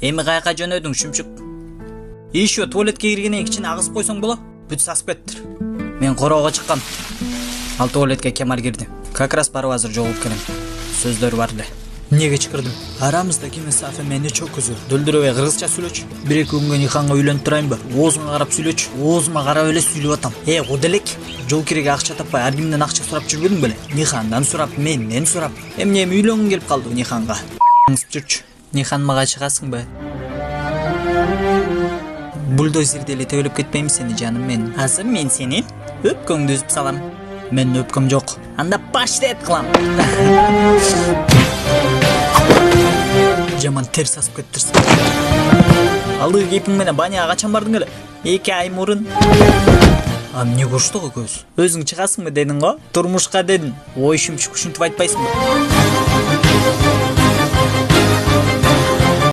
Эми каяка жөнөдүң, Шүмчүк? Ишо туалетке киргенден кийин агызып койсоң боло. Бүт сасып кеттир. Мен короого чыккам. Ал туалетке Кемал кирди. Как раз барып азыр жолугуп келем. Сөздөр бар эле. Эмнеге чакырдың? Арамызда ким Сафа мени чокузу. Дүлдүрөбөй кыргызча сүйлөчү. Бир-эки күнгө Ниханга үйлөнүп турайынбы? Оозуңа карап сүйлөчү. Оозума карап эле сүйлөп атам. Куделек. Жол киреге акча таппай, ар кимден акча сурап жүрбөдүң беле? Нихандан сурап, менден сурап. Эмне үйлөнгүң келип калды Ниханга? Жүрчү. Нихан мага чыгасыңбы? Бульдозерди эле төбөлөп кетпейм сени жаным мен. Азыр мен сени өпкөңдү үзүп салам. Мен өпкөм жок. Анда паштет кылам. Жаман терс асып кеттирсиң. Алдыгы кейпиң менен баняга качан бардың эле? 2 ай мурун. Эмне куштугу көз? Өзүң чыгасыңбы дедиң го? Турмушка дедиң. Ой Шүмчүк ушинтип айтпайсыңбы?